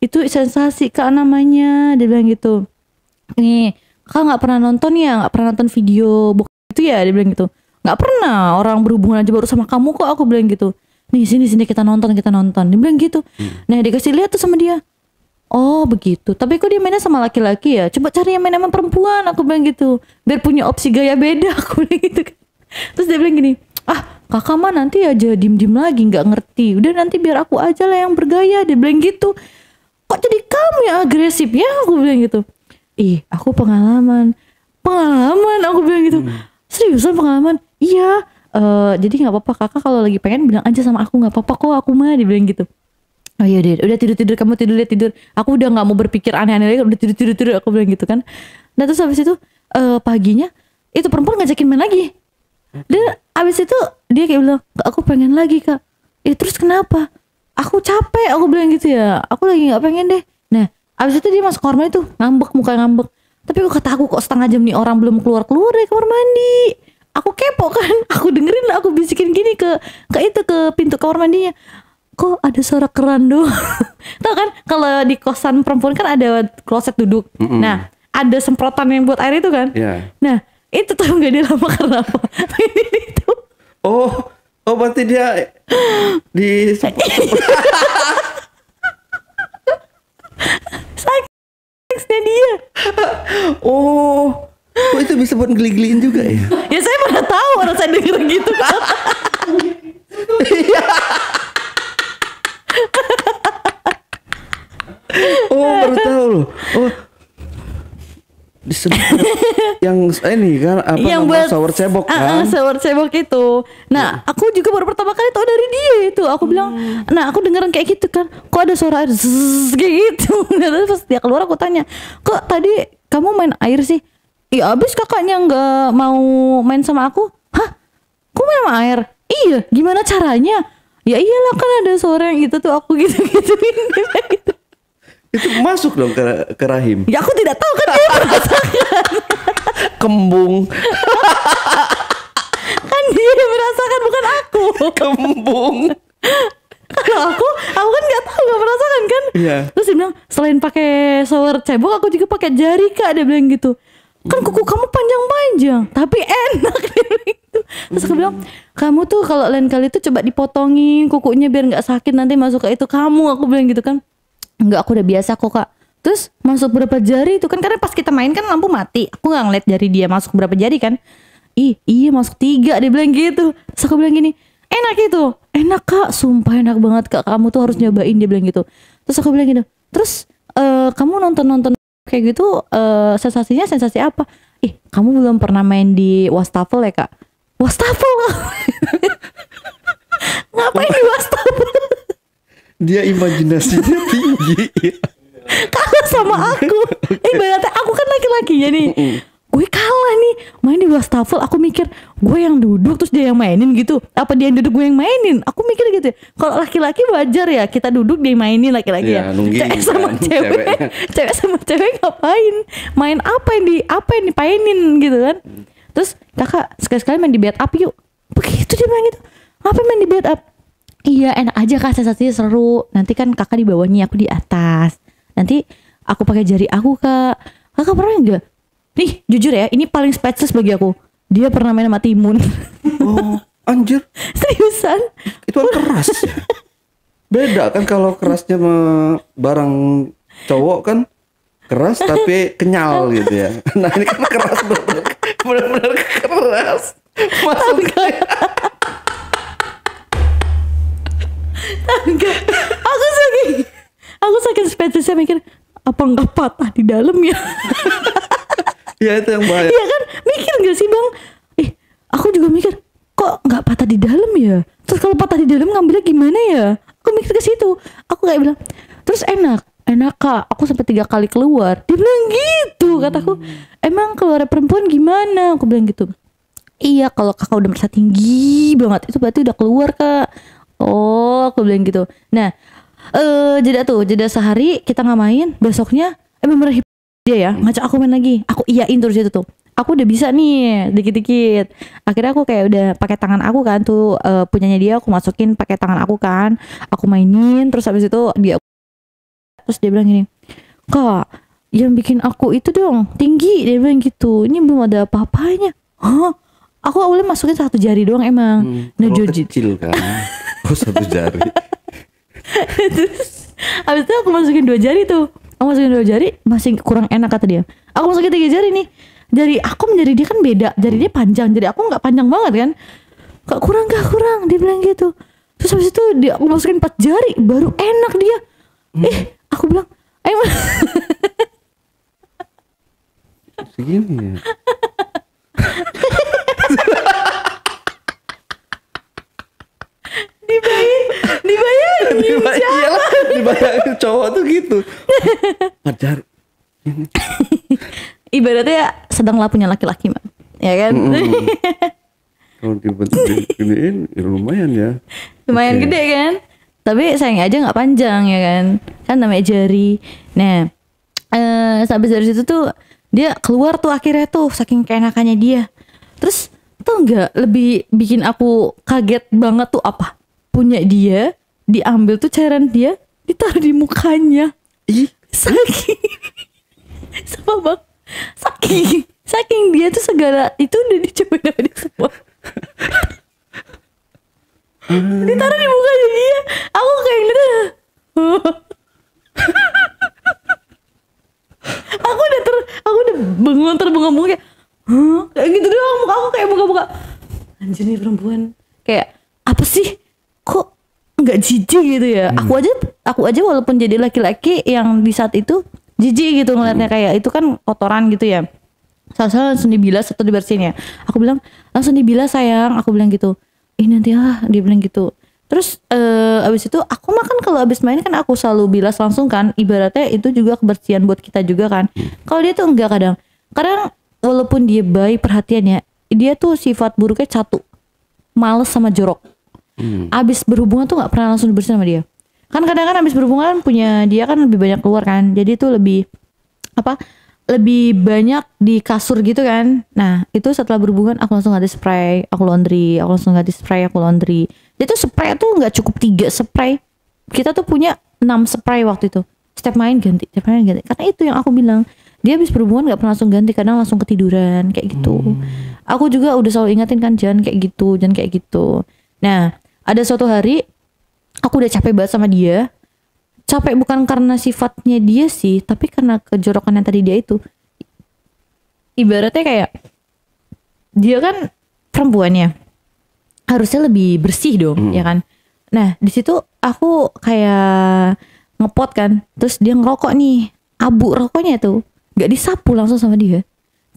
Itu sensasi kak namanya. Dia bilang gitu, nih kak nggak pernah nonton ya, nggak pernah nonton video itu ya. Dia bilang gitu, nggak pernah, orang berhubungan aja baru sama kamu kok. Aku bilang gitu, nih sini kita nonton. Dia bilang gitu. Nah dikasih lihat tuh sama dia, oh begitu, tapi kok dia mainnya sama laki-laki ya, coba cari yang main sama perempuan. Aku bilang gitu, biar punya opsi gaya beda. Aku bilang gitu kan. Terus dia bilang gini, kakak mah nanti aja diem lagi nggak ngerti, udah nanti biar aku aja lah yang bergaya. Dia bilang gitu. Kok jadi kamu yang agresif ya? Aku bilang gitu. Ih, aku pengalaman. Aku bilang gitu. Seriusan pengalaman? Iya. Jadi nggak apa-apa kakak kalau lagi pengen bilang aja sama aku, nggak apa-apa kok aku mah. Dia bilang gitu. Oh iya deh, udah tidur kamu tidur. Aku udah nggak mau berpikir aneh-aneh lagi, udah tidur. Aku bilang gitu kan. Nah terus habis itu paginya itu perempuan ngajakin main lagi. Dan habis itu dia kayak bilang, aku pengen lagi kak. Terus kenapa? Aku capek, aku bilang gitu ya. Aku lagi nggak pengen deh. Nah, abis itu dia masuk kamar mandi tuh muka ngambek. Tapi kata aku kok setengah jam nih orang belum keluar dari kamar mandi. Aku kepo kan, aku dengerin lah, aku bisikin gini ke pintu kamar mandinya. Kok ada suara keran doang? Tahu kan, kalau di kosan perempuan kan ada kloset duduk. Nah, ada semprotan yang buat air itu kan. Yeah. Nah, itu tuh nggak dia lama karena apa? Itu. Oh berarti dia di Oh, kok itu bisa buat geli-geliin juga ya? Ya saya mana tahu orang saya denger gitu. Oh, baru tahu loh. Oh, disebut yang ini kan apa Yang namanya buat shower cebok kan? shower cebok itu. Nah, aku juga baru pertama kali tahu dari dia itu. Aku bilang, nah aku dengeran kayak gitu kan. Kok ada suara air zzz, kayak gitu. Terus pas dia keluar aku tanya, kok tadi kamu main air sih? Iya, abis kakaknya nggak mau main sama aku. Hah? Kok main sama air? Iya, gimana caranya? Ya iyalah kan ada suara yang gitu tuh aku gitu-gituin. Itu masuk dong ke rahim. Ya aku tidak tahu kan dia merasakan. Kembung. Kan dia yang merasakan bukan aku. Kembung. Kalau aku kan nggak tahu, nggak merasakan kan. Iya. Terus dia bilang selain pakai shower cebok aku juga pakai jari kak, dia bilang gitu. Kan kuku kamu panjang-panjang tapi enak, dia bilang gitu. Terus aku bilang kamu tuh kalau lain kali tuh coba dipotongin kukunya biar nggak sakit nanti masuk ke itu kamu, aku bilang gitu kan. Enggak, aku udah biasa kok kak. Terus masuk berapa jari itu kan, karena pas kita main kan lampu mati, aku nggak ngeliat jari dia masuk berapa jari kan. Iya masuk 3, dia bilang gitu. Terus aku bilang gini, enak itu, enak kak, sumpah enak banget kak, kamu tuh harus nyobain, dia bilang gitu. Terus aku bilang gitu, terus kamu nonton kayak gitu sensasinya sensasi apa? Kamu belum pernah main di wastafel ya kak? Wastafel? Ngapain di wastafel? Dia imajinasinya tinggi. Kalah sama aku. Ibaratnya aku kan laki-laki jadi gue kalah nih main di wastafel. Aku mikir gue yang duduk terus dia yang mainin gitu. Apa dia yang duduk gue yang mainin? Aku mikir gitu. Kalau laki-laki wajar ya kita duduk dia mainin, laki-laki ya. Cewek sama kan, cewek, cewek sama cewek ngapain? Main apa yang dipainin gitu kan? Terus kakak sekali-sekali main di bed up yuk. Begitu dia bilang gitu. Apa main di bed up? Iya enak aja kak, sensasinya seru. Nanti kan kakak di bawahnya, aku di atas. Nanti aku pakai jari aku kak. Kakak pernah nggak? Nih jujur ya, ini paling speechless bagi aku. Dia pernah main sama timun. Oh anjir. Seriusan? Itu kan keras ya. Beda kan kalau kerasnya sama barang cowok kan keras tapi kenyal gitu ya. Nah ini kan keras, benar-benar keras. Masuk enggak. Aku saking speechlessnya mikir apa nggak patah di dalam ya? Ya itu yang bahaya. Iya kan, mikir gak sih bang? Aku juga mikir kok nggak patah di dalam ya? Terus kalau patah di dalam ngambilnya gimana ya? Aku mikir ke situ. Aku kayak bilang, terus enak kak. Aku sampai 3 kali keluar. Dia bilang gitu, kataku. Emang keluar perempuan gimana? Aku bilang gitu. Iya kalau kakak udah merasa tinggi banget itu berarti udah keluar kak. Oh, aku bilang gitu. Nah, jeda sehari kita nggak main. Besoknya bener dia ya ngajak aku main lagi. Aku iyain terus itu tuh. Aku udah bisa nih dikit-dikit. Akhirnya aku kayak udah pakai tangan aku kan tuh punyanya dia aku masukin pakai tangan aku kan. Aku mainin terus habis itu terus dia bilang gini, kak yang bikin aku itu dong tinggi, dia bilang gitu. Ini belum ada apa-apanya. Hah? Aku awalnya masukin 1 jari doang emang. Nah kecil kan. Oh 1 jari. Terus abis itu aku masukin 2 jari tuh. Aku masukin 2 jari masih kurang enak kata dia. Aku masukin 3 jari nih. Jari aku menjadi dia kan beda. Jari dia panjang, jadi aku nggak panjang banget kan. Kak kurang dia bilang gitu. Terus habis itu dia aku masukin 4 jari baru enak dia. Aku bilang emang segini ya. Dibayangin cowok tuh gitu. Pacar. Ibaratnya sedanglah punya laki-laki Mbak. Ya kan? Kalau dibentuk-bentukin ya lumayan ya. Lumayan gede kan? Tapi sayangnya aja nggak panjang ya kan? Kan namanya jari. Nah, sampai dari situ tuh dia keluar tuh akhirnya tuh saking keenakannya dia. Terus tau nggak lebih bikin aku kaget banget tuh apa? Punya dia diambil tuh cairan dia ditaruh di mukanya. Ih, saking sama bang, saking dia tuh segala itu udah dicobain sama dia semua. Ditaruh di mukanya dia. Aku kayak gitu. aku udah bengong anjir nih perempuan kayak apa sih, kok nggak jijik gitu ya. Aku aja walaupun jadi laki-laki yang di saat itu jijik gitu ngeliatnya, kayak itu kan kotoran gitu ya, salah langsung dibilas atau dibersihin ya. Aku bilang langsung dibilas sayang, aku bilang gitu. Nanti dia bilang gitu. Terus abis itu aku makan, kalau abis main kan aku selalu bilas langsung kan, ibaratnya itu juga kebersihan buat kita juga kan. Kalau dia tuh enggak, kadang walaupun dia baik perhatiannya, dia tuh sifat buruknya satu, males sama jorok. Abis berhubungan tuh nggak pernah langsung dibersihin sama dia. Kan kadang kan abis berhubungan punya dia kan lebih banyak keluar kan, jadi tuh lebih lebih banyak di kasur gitu kan. Nah itu setelah berhubungan aku langsung ganti spray, aku laundry, aku langsung ganti spray, aku laundry. Jadi tuh spray tuh nggak cukup 3 spray, kita tuh punya 6 spray waktu itu. Setiap main ganti, karena itu yang aku bilang, dia habis berhubungan nggak pernah langsung ganti, kadang langsung ketiduran kayak gitu. Aku juga udah selalu ingatin kan, jangan kayak gitu. Nah ada suatu hari aku udah capek banget sama dia. Capek bukan karena sifatnya dia sih, tapi karena kejorokan yang tadi dia itu. Ibaratnya kayak dia kan perempuannya harusnya lebih bersih dong, ya kan. Nah di situ aku kayak ngepot kan, terus dia ngerokok nih, abu rokoknya tuh nggak disapu langsung sama dia,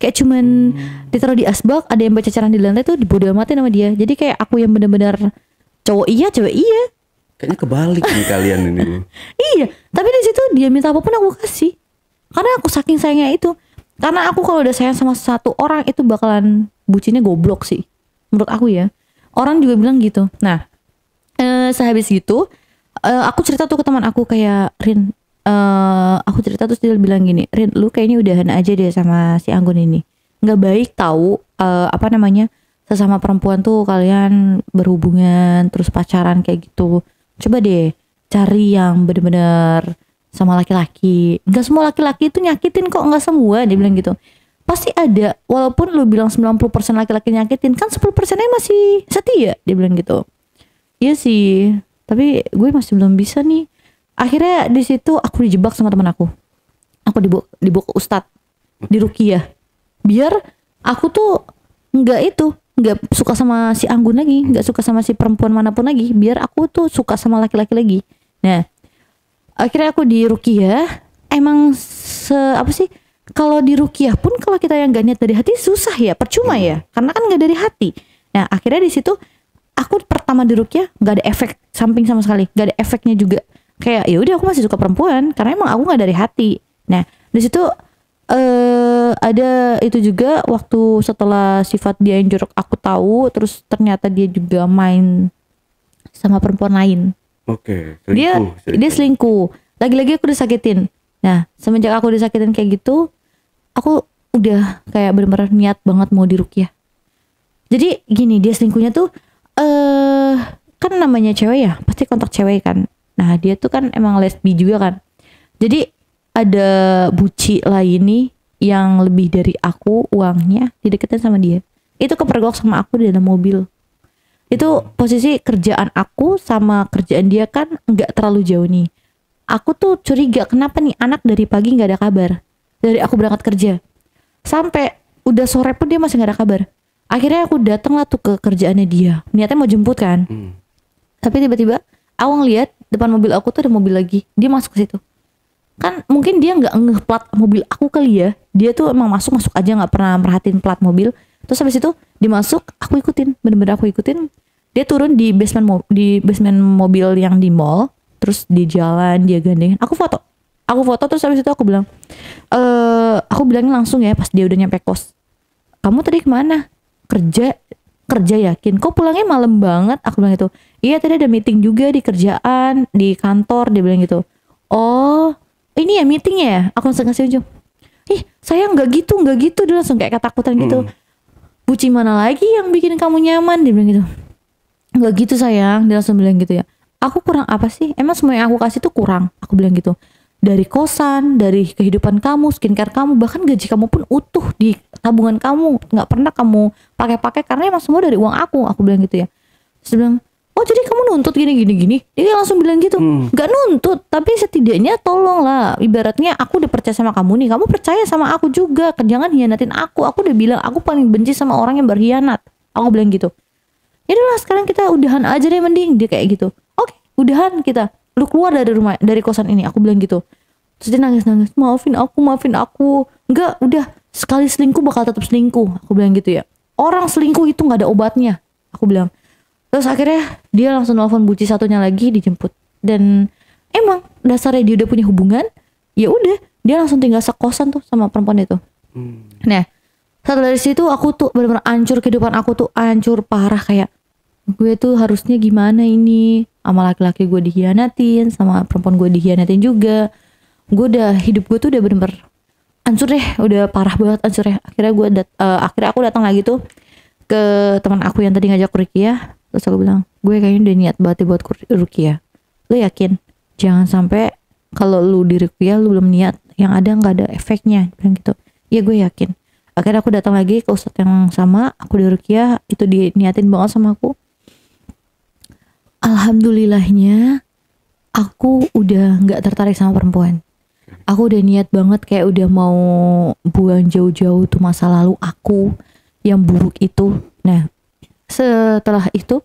kayak cuman ditaruh di asbak, ada yang berceceran di lantai tuh dibodoh amatin sama dia. Jadi kayak aku yang benar-benar cowok iya, cewek iya. Kayaknya kebalik nih kalian ini. Iya, tapi di situ dia minta apapun aku kasih. Karena aku saking sayangnya itu. Karena aku kalau udah sayang sama satu orang itu bakalan bucinnya goblok sih, menurut aku ya. Orang juga bilang gitu. Nah, sehabis gitu, aku cerita tuh ke teman aku kayak, Rin, aku cerita terus dia bilang gini, Rin, lu kayaknya udahan aja deh sama si Anggun ini. Nggak baik tahu, sesama perempuan tuh kalian berhubungan terus pacaran kayak gitu. Coba deh cari yang bener-bener sama laki-laki. Gak semua laki-laki itu nyakitin kok, gak semua, dia bilang gitu. Pasti ada, walaupun lu bilang 90% laki-laki nyakitin, kan 10%-nya masih setia, dia bilang gitu. Iya sih, tapi gue masih belum bisa nih. Akhirnya di situ aku dijebak sama teman aku. Aku dibawa ke ustadz, di ruqyah. Biar aku tuh nggak suka sama si Anggun lagi, nggak suka sama si perempuan manapun lagi, biar aku tuh suka sama laki-laki lagi. Nah akhirnya aku di ruqyah. Emang kalau di ruqyah pun kalau kita yang nggak niat dari hati susah ya, percuma ya, karena kan nggak dari hati. Nah akhirnya di situ aku pertama di ruqyah nggak ada efek samping sama sekali, nggak ada efeknya juga, kayak ya udah aku masih suka perempuan karena emang aku nggak dari hati. Nah di situ ada itu juga waktu setelah sifat dia yang jorok aku tahu, terus ternyata dia juga main sama perempuan lain. Oke, dia selingkuh. Lagi-lagi aku disakitin. Nah semenjak aku disakitin kayak gitu, aku udah kayak bener-bener niat banget mau diruqyah. Jadi gini, dia selingkuhnya tuh kan namanya cewek ya, pasti kontak cewek kan. Nah dia tuh kan emang lesbi juga kan. Jadi ada buci lain nih yang lebih dari aku uangnya, dideketin sama dia. Itu kepergok sama aku di dalam mobil. Itu posisi kerjaan aku sama kerjaan dia kan nggak terlalu jauh nih. Aku tuh curiga kenapa nih anak dari pagi nggak ada kabar. Dari aku berangkat kerja sampai udah sore pun dia masih nggak ada kabar. Akhirnya aku datang lah tuh ke kerjaannya dia. Niatnya mau jemput kan. Tapi tiba-tiba aku ngeliat depan mobil aku tuh ada mobil lagi. Dia masuk ke situ. Kan mungkin dia nggak ngeh plat mobil aku kali ya. Dia tuh emang masuk aja, nggak pernah merhatiin plat mobil. Terus habis itu dia masuk, aku ikutin, bener-bener aku ikutin. Dia turun di basement mobil yang di mall. Terus di jalan dia gandeng. Aku foto terus habis itu aku bilang, aku bilangnya langsung ya pas dia udah nyampe kos. Kamu tadi kemana? Kerja yakin? Kok pulangnya malam banget? Aku bilang gitu. Iya tadi ada meeting juga di kerjaan, di kantor, dia bilang gitu. Oh ini ya meetingnya ya? Aku langsung kasih ujung. Saya nggak gitu. Dia langsung kayak ketakutan gitu. Buci mana lagi yang bikin kamu nyaman? Dia bilang gitu. Nggak gitu sayang. Dia langsung bilang gitu ya. Aku kurang apa sih? Emang semua yang aku kasih tuh kurang? Aku bilang gitu. Dari kosan, dari kehidupan kamu, skincare kamu, bahkan gaji kamu pun utuh di tabungan kamu. Nggak pernah kamu pakai karena emang semua dari uang aku. Aku bilang gitu ya. Terus dia bilang, oh jadi kamu nuntut gini. Dia langsung bilang gitu. Gak nuntut, tapi setidaknya tolong lah. Ibaratnya aku udah percaya sama kamu nih, kamu percaya sama aku juga. Jangan hianatin aku. Aku udah bilang aku paling benci sama orang yang berkhianat. Aku bilang gitu. ya udahlah sekarang kita udahan aja deh mending. Dia kayak gitu. Oke, udahan kita. Lu keluar dari rumah, dari kosan ini. Aku bilang gitu. Terus dia nangis-nangis, maafin aku. Enggak, udah sekali selingkuh bakal tetap selingkuh. Aku bilang gitu ya. Orang selingkuh itu nggak ada obatnya. Aku bilang. Terus akhirnya dia langsung nelfon buci satunya lagi dijemput. Dan emang dasarnya dia udah punya hubungan. Ya udah, dia langsung tinggal sekosan tuh sama perempuan itu. Nah, setelah dari situ aku tuh benar-benar hancur, kehidupan aku tuh hancur parah, kayak gue tuh harusnya gimana ini, sama laki-laki gue dikhianatin, sama perempuan gue dikhianatin juga. Gue udah, hidup gue tuh udah bener-bener hancur deh, udah parah banget hancur ya. Akhirnya aku datang lagi tuh ke teman aku yang tadi ngajak ruqyah. Terus aku bilang, gue kayaknya udah niat banget buat ruqyah. Lo yakin? Jangan sampai kalau lu di ruqyah lu belum niat, yang ada nggak ada efeknya. Bilang gitu. Iya gue yakin. Akhirnya aku datang lagi ke ustadz yang sama, aku di ruqyah, itu diniatin banget sama aku. Alhamdulillahnya aku udah nggak tertarik sama perempuan. Aku udah niat banget, kayak udah mau buang jauh-jauh tuh masa lalu aku yang buruk itu. Nah, setelah itu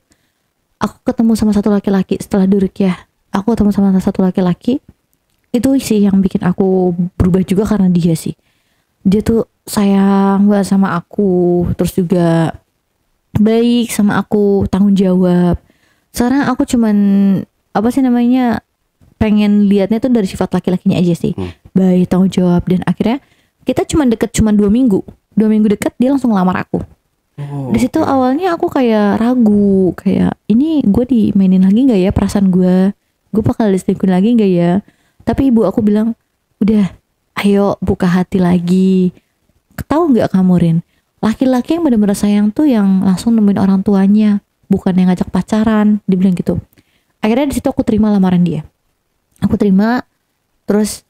aku ketemu sama satu laki-laki. Setelah di ruqyah, aku ketemu sama satu laki-laki. Itu sih yang bikin aku berubah juga, karena dia sih. Dia tuh sayang banget sama aku, terus juga baik sama aku, tanggung jawab. Sekarang aku cuman pengen liatnya tuh dari sifat laki-lakinya aja sih. Baik, tanggung jawab. Dan akhirnya kita cuman deket 2 minggu. 2 minggu deket dia langsung ngelamar aku. Di situ awalnya aku kayak ragu, kayak ini gue dimainin lagi nggak ya perasaan gue bakal diselingkuhin lagi nggak ya. Tapi ibu aku bilang, udah, ayo buka hati lagi. Tahu nggak kamu, Rin, laki-laki yang benar-benar sayang tuh yang langsung nemuin orang tuanya, bukan yang ngajak pacaran. Dia bilang gitu. Akhirnya di situ aku terima lamaran dia. Aku terima, terus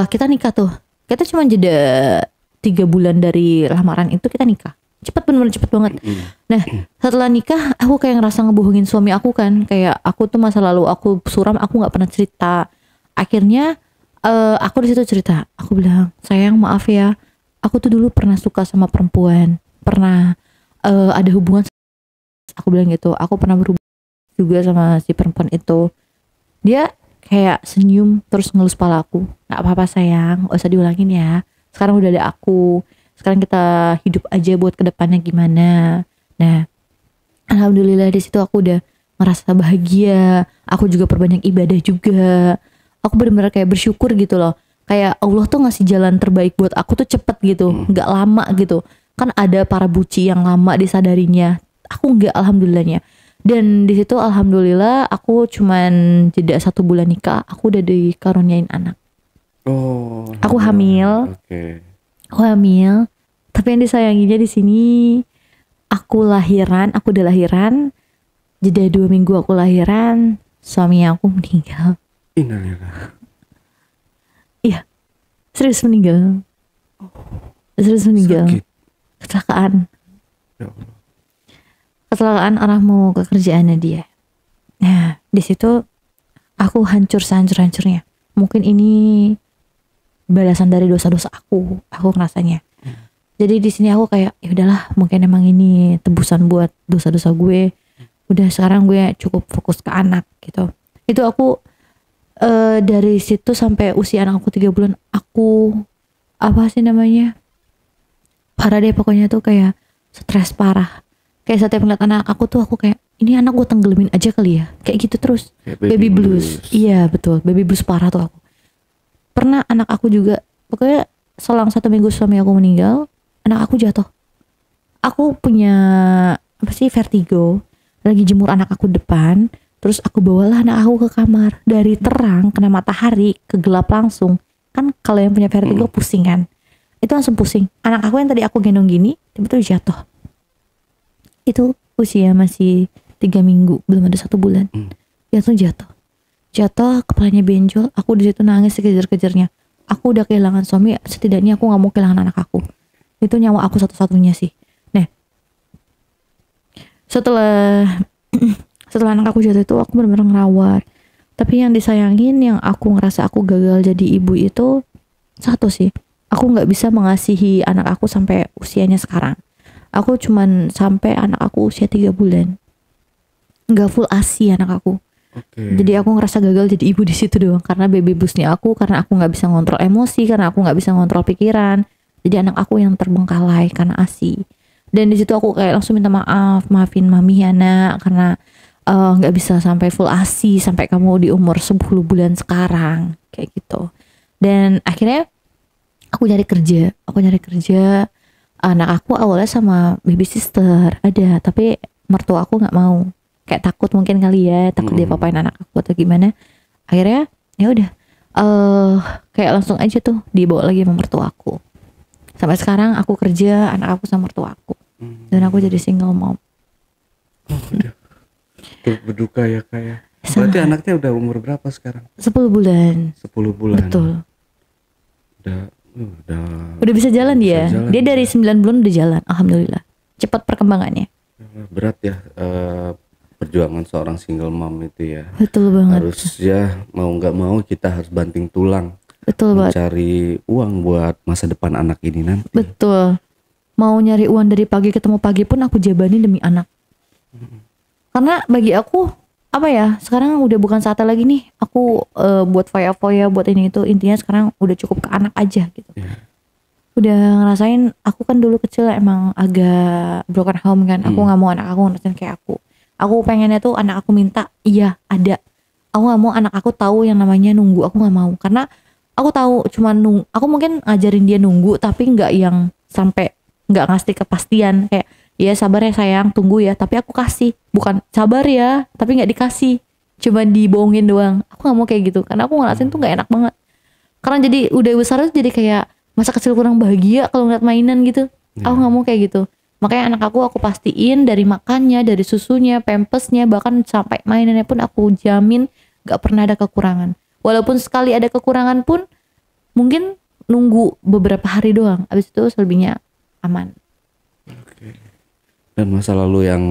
kita nikah tuh. Kita cuma jeda 3 bulan dari lamaran itu kita nikah. Cepet, bener-bener cepet banget. Nah, setelah nikah aku kayak ngerasa ngebohongin suami aku kan. Kayak aku tuh masa lalu aku suram, aku gak pernah cerita. Akhirnya aku di situ cerita. Aku bilang, sayang maaf ya, aku tuh dulu pernah suka sama perempuan. Pernah ada hubungan. Aku bilang gitu, aku pernah berhubungan juga sama si perempuan itu. Dia kayak senyum terus ngelus kepala aku. Gak apa-apa sayang, gak usah diulangin ya. Sekarang udah ada aku. Sekarang kita hidup aja buat kedepannya gimana. Nah, alhamdulillah di situ aku udah ngerasa bahagia. Aku juga perbanyak ibadah juga. Aku benar-benar kayak bersyukur gitu loh. Kayak Allah tuh ngasih jalan terbaik buat aku tuh cepet gitu, nggak lama gitu. Kan ada para buci yang lama disadarinya. Aku nggak, alhamdulillahnya. Dan di situ alhamdulillah aku cuman jeda 1 bulan nikah, aku udah dikaruniain anak. Oh. Aku hamil. Oke. Aku hamil, tapi yang disayanginya di sini aku udah lahiran, jeda 2 minggu aku lahiran, suami aku meninggal. Innalillah. Iya, serius meninggal. Sakit. Kecelakaan. Ya Allah. Kecelakaan orang mau ke kerjaannya dia. Nah, di situ aku hancur sehancur-hancurnya. Mungkin ini balasan dari dosa-dosa aku ngerasanya. Jadi di sini aku kayak, ya udahlah, mungkin emang ini tebusan buat dosa-dosa gue. Udah, sekarang gue cukup fokus ke anak gitu. Itu aku dari situ sampai usia anak aku 3 bulan, aku parah deh pokoknya tuh, kayak stres parah. Kayak setiap ngeliat anak aku tuh aku kayak, ini anak gue tenggelamin aja kali ya. Kayak gitu terus. Kayak baby blues. Iya betul, baby blues parah tuh aku. Pernah anak aku juga, pokoknya selang 1 minggu suami aku meninggal, anak aku jatuh. Aku punya vertigo. Lagi jemur anak aku depan, terus aku bawalah anak aku ke kamar. Dari terang kena matahari ke gelap langsung. Kan kalau yang punya vertigo pusing kan. Itu langsung pusing. Anak aku yang tadi aku gendong gini, tiba-tiba jatuh. Itu usia masih 3 minggu, belum ada 1 bulan. Dia tuh jatuh, kepalanya benjol. Aku di situ nangis sekejar-kejarnya. Aku udah kehilangan suami, setidaknya aku nggak mau kehilangan anak aku. Itu nyawa aku satu-satunya sih. Nah, setelah anak aku jatuh itu aku benar-benar ngerawat. Tapi yang disayangin, yang aku ngerasa aku gagal jadi ibu itu satu sih, aku nggak bisa mengasihi anak aku sampai usianya sekarang. Aku cuman sampai anak aku usia 3 bulan. Nggak full ASI anak aku. Jadi aku ngerasa gagal jadi ibu di situ doang karena baby boostnya aku, karena aku nggak bisa ngontrol emosi, karena aku nggak bisa ngontrol pikiran. Jadi anak aku yang terbengkalai karena ASI. Dan di situ aku kayak langsung minta maaf, maafin mami ya nak, karena nggak bisa sampai full ASI sampai kamu di umur 10 bulan sekarang kayak gitu. Dan akhirnya aku nyari kerja. Anak aku awalnya sama baby sister ada, tapi mertua aku nggak mau, kayak takut mungkin kali ya, takut dia papain anak aku atau gimana. Akhirnya ya udah kayak langsung aja tuh dibawa lagi sama mertua aku. Sampai sekarang aku kerja, anak aku sama mertua aku, dan aku jadi single mom. Berduka ya kayak. Berarti anaknya udah umur berapa sekarang? 10 bulan. 10 bulan. Betul. Udah bisa jalan dia. jalan. Dia dari 9 bulan udah jalan. Alhamdulillah. Cepat perkembangannya. Berat ya perjuangan seorang single mom itu ya. Betul banget. Harus ya mau nggak mau kita harus banting tulang. Betul banget. Mencari uang buat masa depan anak ini nanti. Betul. Mau nyari uang dari pagi ketemu pagi pun aku jabanin demi anak. Karena bagi aku apa ya, sekarang udah bukan saatnya lagi nih aku buat foya-foya buat ini itu, intinya sekarang udah cukup ke anak aja gitu. Udah ngerasain, aku kan dulu kecil emang agak broken home kan, aku nggak mau anak aku ngerasain kayak aku pengennya tuh anak aku minta iya ada, aku nggak mau anak aku tahu yang namanya nunggu, aku nggak mau, karena aku tahu cuman aku mungkin ngajarin dia nunggu tapi nggak yang sampai nggak ngasih kepastian kayak ya sabar ya sayang, tunggu ya, tapi aku kasih, bukan sabar ya tapi nggak dikasih, cuma dibohongin doang. Aku nggak mau kayak gitu karena aku ngerasain tuh nggak enak banget, karena jadi udah besar tuh jadi kayak masa kecil kurang bahagia kalau ngeliat mainan gitu. Aku nggak mau kayak gitu, makanya anak aku pastiin dari makannya, dari susunya, pampasnya, bahkan sampai mainannya pun aku jamin nggak pernah ada kekurangan. Walaupun sekali ada kekurangan pun mungkin nunggu beberapa hari doang, abis itu selebihnya aman. Dan masa lalu yang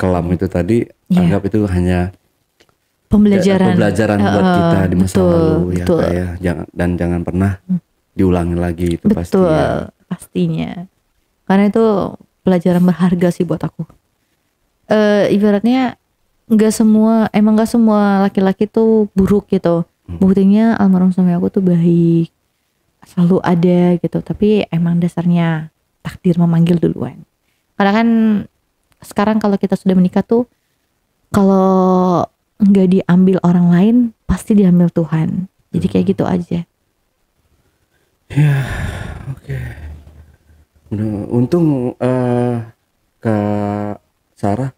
kelam itu tadi anggap itu hanya pembelajaran buat kita di masa lalu betul. Ya kayak jangan pernah diulangi lagi itu. Betul, pastinya. Karena itu pelajaran berharga sih buat aku. Ibaratnya nggak semua laki-laki tuh buruk gitu. Buktinya almarhum suami aku tuh baik, selalu ada gitu. Tapi emang dasarnya takdir memanggil duluan. Karena kan sekarang kalau kita sudah menikah tuh, kalau nggak diambil orang lain pasti diambil Tuhan. Jadi kayak gitu aja. Ya, oke. Untung Kak Sarah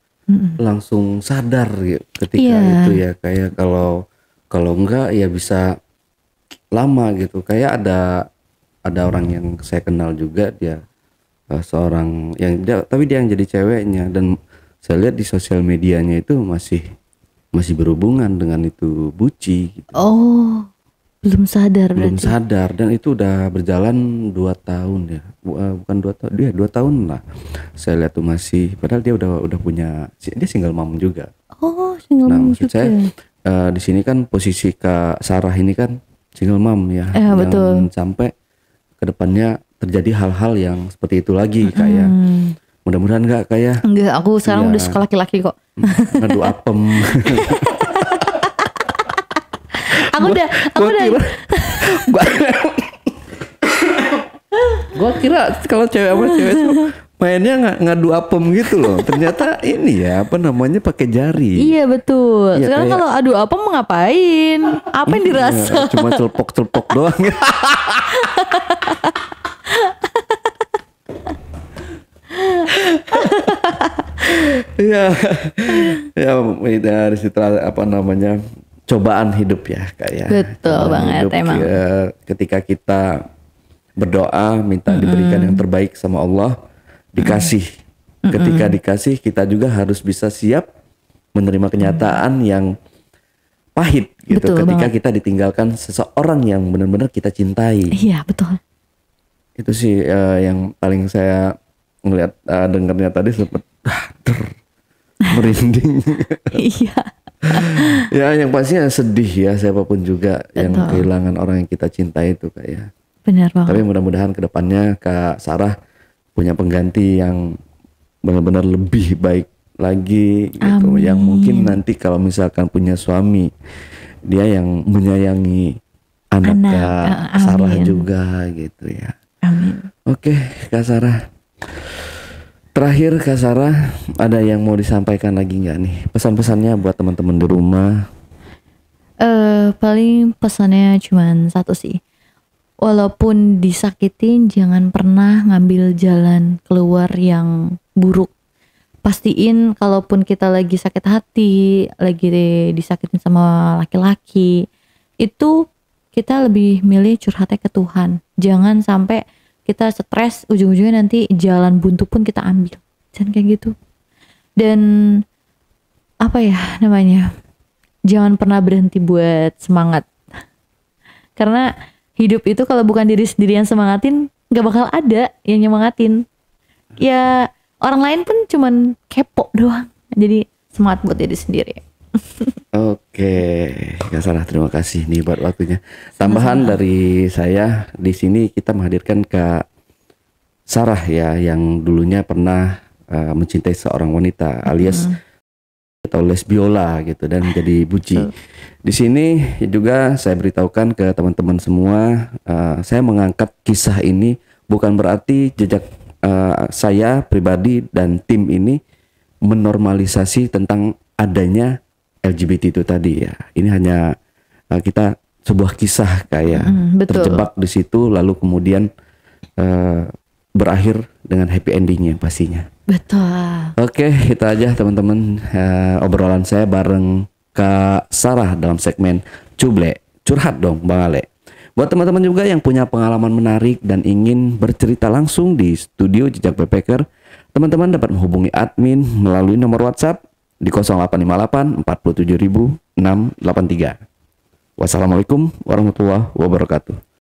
langsung sadar gitu ketika itu ya, kayak kalau enggak ya bisa lama gitu. Kayak ada orang yang saya kenal juga, dia seorang yang tapi dia yang jadi ceweknya, dan saya lihat di sosial medianya itu masih berhubungan dengan itu Buci gitu. Oh, belum sadar Dan itu udah berjalan 2 tahun ya, bukan 2 tahun, dia 2 tahun lah. Saya lihat tuh masih, padahal dia udah punya, dia single mom juga. Oh, single mom maksud juga. Saya di sini kan posisi Kak Sarah ini kan single mom ya, betul. Sampai kedepannya terjadi hal-hal yang seperti itu lagi kayak. Mudah-mudahan enggak, aku sekarang udah suka laki-laki kok. Ngadu apem. Aku udah Gua kira kalau cewek sama cewek tuh mainnya ngadu apem gitu loh. Ternyata ini ya pakai jari. Iya betul. Ya, sekarang kalau adu apem mau ngapain? Apa yang dirasa? Cuma celpok-celpok doang. ya dari situ cobaan hidup ya kayak. Betul banget hidup, emang. Ya, ketika kita berdoa minta diberikan yang terbaik sama Allah, dikasih. Ketika dikasih kita juga harus bisa siap menerima kenyataan yang pahit gitu. Betul ketika banget. kita ditinggalkan seseorang yang benar-benar kita cintai. Iya betul. Itu sih yang paling saya ngelihat dengarnya tadi sempat merinding. Iya. Ya yang pastinya sedih ya, siapapun juga yang kehilangan orang yang kita cintai itu kayak. Benar banget. Tapi mudah-mudahan kedepannya Kak Sarah punya pengganti yang benar-benar lebih baik lagi gitu. Amin. Yang mungkin nanti kalau misalkan punya suami, dia yang menyayangi anak Kak Sarah amin. juga gitu ya. Amin. Oke, Kak Sarah. Terakhir Kak Sarah, ada yang mau disampaikan lagi nggak nih? Pesan-pesannya buat teman-teman di rumah. Paling pesannya cuman satu sih. Walaupun disakitin, jangan pernah ngambil jalan keluar yang buruk. Pastiin kalaupun kita lagi sakit hati, lagi disakitin sama laki-laki, itu kita lebih milih curhatnya ke Tuhan. Jangan sampai kita stres, ujung-ujungnya nanti jalan buntu pun kita ambil. Jangan kayak gitu. Dan apa ya namanya, jangan pernah berhenti buat semangat. Karena hidup itu kalau bukan diri sendiri yang semangatin, gak bakal ada yang nyemangatin. Ya orang lain pun cuman kepo doang. Jadi semangat buat diri sendiri. Oke, Kak Sarah, terima kasih nih buat waktunya. Tambahan dari saya, di sini kita menghadirkan Kak Sarah ya, yang dulunya pernah mencintai seorang wanita alias atau lesbiola gitu dan menjadi buci. Di sini juga saya beritahukan ke teman-teman semua, saya mengangkat kisah ini bukan berarti jejak saya pribadi dan tim ini menormalisasi tentang adanya LGBT itu tadi ya. Ini hanya kita sebuah kisah kayak Betul. terjebak di situ lalu kemudian berakhir dengan happy endingnya pastinya. Betul. Oke, itu aja teman-teman obrolan saya bareng Kak Sarah dalam segmen Cuble, curhat dong Bang Ale. Buat teman-teman juga yang punya pengalaman menarik dan ingin bercerita langsung di studio Jejak Backpacker, teman-teman dapat menghubungi admin melalui nomor WhatsApp di 0858 47683. Wassalamualaikum warahmatullahi wabarakatuh.